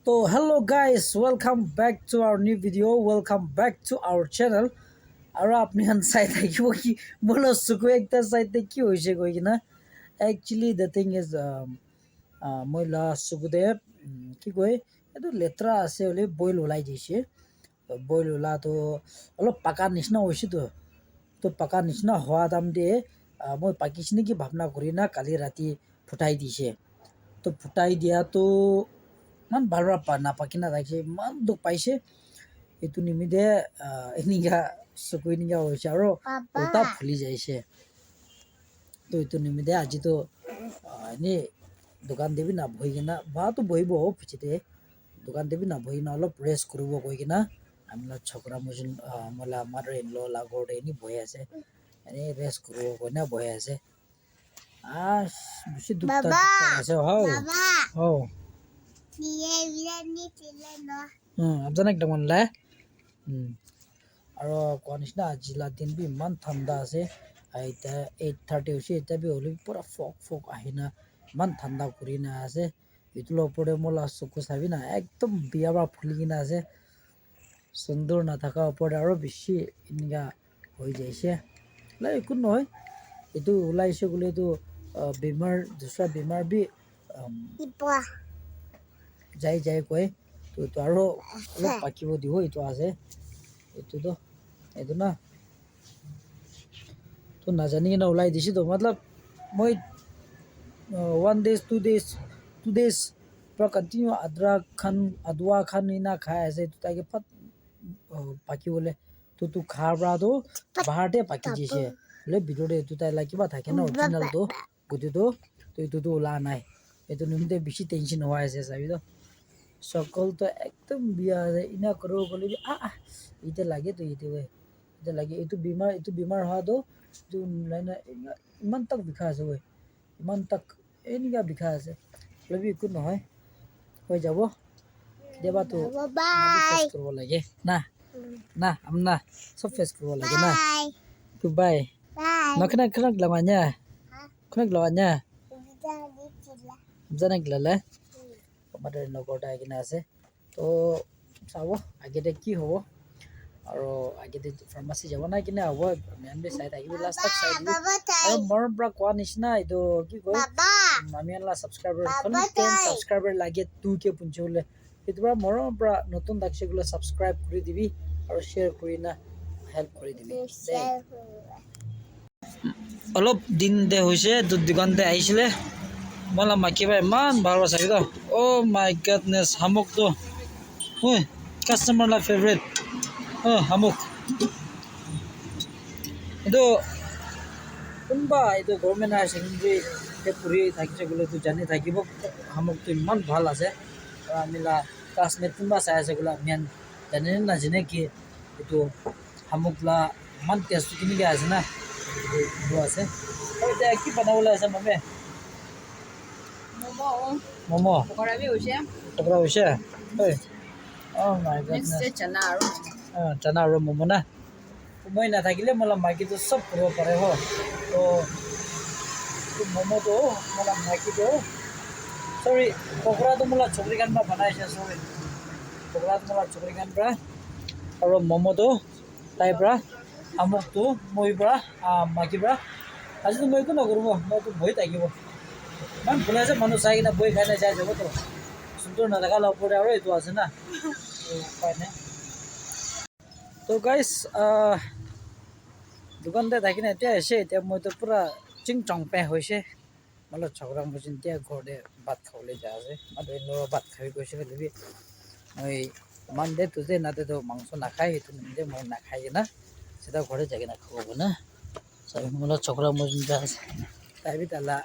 So hello guys, welcome back to our new video. Welcome back to our channel. Aro apni han side thakibo ki bolo suku ekta side te ki hoise koi kina. Actually the thing is moi la suku de ki koi etu letra ase ole boil ulai jaise. Boil ula to olo paka nishna hoise to paka nishna hoa dam de moi pakisni ki bhabna kori na kali rati phutai dise. To phutai dia to man balra pa napakina rakhe man duk paise etu nimide eniga sukui niga hoise aro ulta phuli jaise to etu nimide aji to ni dukan debi na bhoigina ba to boibo pichite dukan debi na bhoigina olop rest koribo koigina amla chokra mujin mola mother in law la gorde ni boi ase ani rest koribo koina boi ase bishi dukta ase ho abjana ekta mon la aro konishna ajila din bi man thanda ase aita 8:30 hoise eta bi holi pura fog ahina man thanda kurina ase itulo pore mola suku sabina ekdom biaba phuligina ase sundur na thaka opore aro bishi inga hoi jaise la ekun noy etu ulaise gule tu bimar dusra bimar bi jai koi to aro lo pakibo diho itu ase etu na to najani na ulai disi to matlab moi 1 days 2 days pro continue adwa khan ina khai ase to tage pat paki bole to tu khabra do bahar de paki jise le bidore tu tai la kiba thake na original to gudu to etu to ula nai etu nimde bishi tension hoa ase sabi to সকল তো একদম বিয়া ইনা করো বলে এটা লাগে তো এটা লাগে এইটো বিমাৰ হোৱা তো ইমান তাক বিষা আছে ঐ ইমান তাক এনেকা বিষা আছে লবি একো নহয় হৈ যাব কেতিয়াবা তো ফেচ কৰিব লাগে না আমনা সব ফেচ কৰিব লাগে না তো বাই নখনক lamanya জানা গিলালে আমাদেৰ নগৰটা এখানে আছে তো চাব আগেতে কি হব আৰু আগেতে ফাৰ্মাসি যাব না কিনে হব মেনবে চাই থাকিব লাষ্ট তক চাই দিব আৰু মোৰ পৰা কোৱা নিচিনা এইটো কি কয় আমি আলা সাবস্ক্ৰাইবাৰ খন 10 সাবস্ক্ৰাইবাৰ লাগে 2 কে পুঞ্চলে এইটো পৰা মোৰ পৰা নতুন দাকছেগুলো সাবস্ক্ৰাইব কৰি দিবি আৰু শেয়াৰ কৰি না হেল্প কৰি দিবি অলপ দিন দে হৈছে দোকানতে আহিছিলে मला माकिबा इमान भालो सागिद ओ माय गॉडनेस हमक तो ओय कस्टमर ला फेवरेट हमक इदो कुनबा इदो गवर्नमेंट हायर सेकेंडरी के पुरी थाकिसे गुलो तो जानि थाकिबो हमक तो इमान ভাল আছে आमिला क्लासमेट कुनबा सायासे गुला मेन जानि ना जने कि इदो हमकला मान टेस्ट किनि गे আছে ना इदो আছে और ते की बनावला আছে mummy Momo. Pokora hoise. Hey. Oh my goodness. Next chana aro. Chana aro momo na. Moi na thakile mola maki to sab koribo pare ho. To momo to mola maki to sorry pokora to mola chokri kan ba banaise sorry. Pokora to mola chokri kan pra aro momo to tai pra amok to moi pra maki pra aji to moi ko nagorbo moi to bhoi thakibo man bula se manu sai na boi khana jai jabo to sundur na daga la pore aro etu ase na to paine to guys dukan de thaki na tia ase tia moi to pura ching chong pe hoise malo chhogra mujin tia gorde bhat khawle ja ase ado no bhat khabi koise lebi oi man de tu de na de to mangso na khai etu de moi na khai na sida gorde jage na khabo na sai malo chhogra mujin ja ase tai bi tala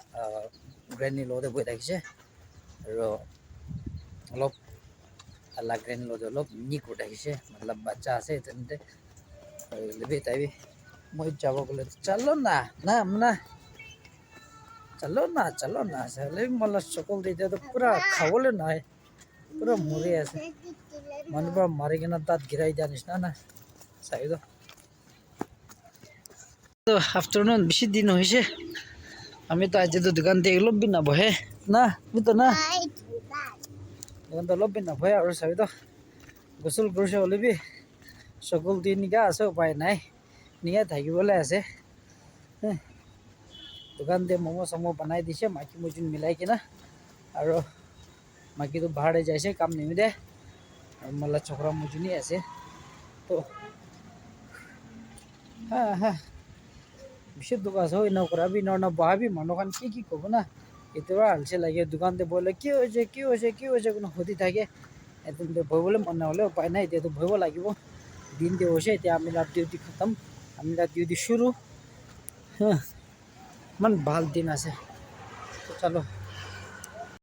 গ্ৰেনি লদে বই থাকিছে আৰু অলপ আলা গ্ৰেনি লদে অলপ নি কৰি থাকিছে মতলব বাচ্চা আছে তেন্তে লেবি তাইবি মই যাব গলে চলো না চলো না চলে মলা সকল দিতে তো পুরা খাবলে নাই পুরা মরে আছে মানুষ মারি কিনা দাঁত গিরাই জানিস না চাই তো আফটারনুন বেশি দিন হয়েছে আমি তো আজ তো দোকান থেকে লোক না বহে না বুঝতো না দোকানটো অলপ দিন নভয় আৰু চাবিতো গোসল কৰিছে হ'লেবি চকুল দি নিগা আছে উপায় নাই নিয়া থাকিবলৈ আছে দোকানতে ম'ম' চম' বনাই দিছে মাইকী মজুন মিলাই কিনা আৰু মাইকীটো বাহিৰলৈ যাইছে কাম নিমিলে আৰু মালা চকৰা মজুনি আছে তো বিশেষ দোকান আছে নকৰাবি নবহাবি মানুহখন কি ক'ব না কেতিয়াবা হালচে লাগে দোকানতে বলে কি হৈছে কোনো সুধি থাকে এদিনতে বহিবলৈ মন নহ'লে উপায় নাই এতিয়াতো বহিব লাগিব দিন দি হৈছে এতিয়া আমি ৰাত ডিউটি খতম আমি ৰাত ডিউটি শুৰু ইমান ভাল দিন আছে চলো